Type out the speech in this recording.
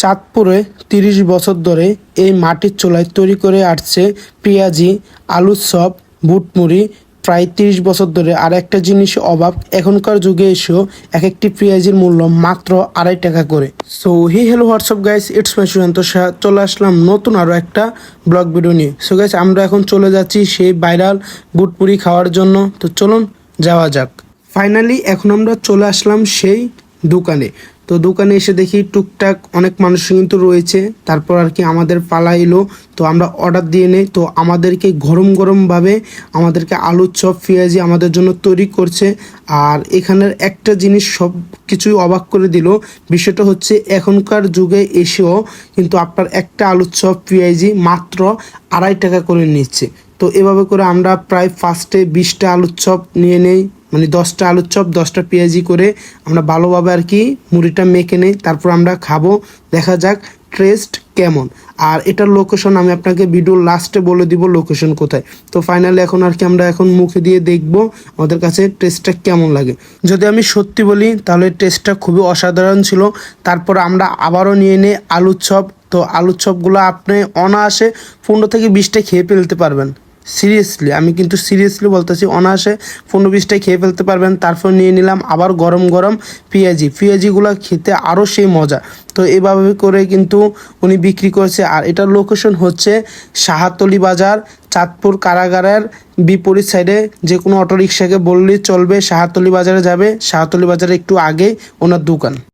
চাঁদপুরে ৩০ বছর ধরে এই মাটির চুলায় তৈরি করে আসছে পেঁয়াজি, আলুর চপ, বুটমুড়ি প্রায় ৩০ বছর ধরে। আর একটা জিনিস অভাব, এখনকার যুগে এসেও এক একটি পেঁয়াজির মূল্য মাত্র ২.৫ টাকা করে। So hello WhatsApp guys, it's my Sushant Shah. চলে আসলাম নতুন আরও একটা ব্লগ ভিডিও নিয়ে। সো গাইস, আমরা এখন চলে যাচ্ছি সেই ভাইরাল বুটমুড়ি খাওয়ার জন্য। তো চলুন যাওয়া যাক। ফাইনালি এখন আমরা চলে আসলাম সেই দোকানে। তো দোকানে এসে দেখি টুকটাক অনেক মানুষ কিন্তু রয়েছে। তারপর আর কি আমাদের পালা এলো, তো আমরা অর্ডার দিয়ে নেই। তো আমাদেরকে গরম গরমভাবে আমাদেরকে আলুর চপ, পেঁয়াজি আমাদের জন্য তৈরি করছে। আর এখানের একটা জিনিস সব কিছুই অবাক করে দিল, বিষয়টা হচ্ছে এখনকার যুগে এসেও কিন্তু আপনার একটা আলুর চপ, পেঁয়াজি মাত্র ২.৫ টাকা করে নিচ্ছে। তো এভাবে করে আমরা প্রায় ফার্স্টে 20টা আলুর চপ নিয়ে নেই, মানে 10টা আলুর চপ, 10টা পেঁয়াজি করে আমরা ভালোভাবে আর কি মুড়িটা মেখে নেই। তারপর আমরা খাবো, দেখা যাক টেস্ট কেমন। আর এটার লোকেশন আমি আপনাকে ভিডিওর লাস্টে বলে দিব লোকেশন কোথায়। তো ফাইনালি এখন আর কি আমরা এখন মুখে দিয়ে দেখবো আমাদের কাছে টেস্টটা কেমন লাগে। যদি আমি সত্যি বলি তাহলে টেস্টটা খুবই অসাধারণ ছিল। তারপর আমরা আবারও নিয়ে নিই আলুর চপ। তো আলুর চপগুলো আপনি অনায়াসে 15 থেকে 20টা খেয়ে ফেলতে পারবেন। সিরিয়াসলি, আমি কিন্তু সিরিয়াসলি বলতেছি, অনায়াসে 15-20টাই খেয়ে ফেলতে পারবেন। তারপর নিয়ে নিলাম আবার গরম গরম পেঁয়াজিগুলো খেতে আরও সেই মজা। তো এভাবে করে কিন্তু উনি বিক্রি করছে। আর এটার লোকেশন হচ্ছে শাহাতলি বাজার, চাঁদপুর কারাগারের বিপরীত সাইডে। যে কোনো অটোরিকশাকে বললেই চলবে শাহাতলি বাজারে যাবে। শাহাতলি বাজারে একটু আগে ওনার দোকান।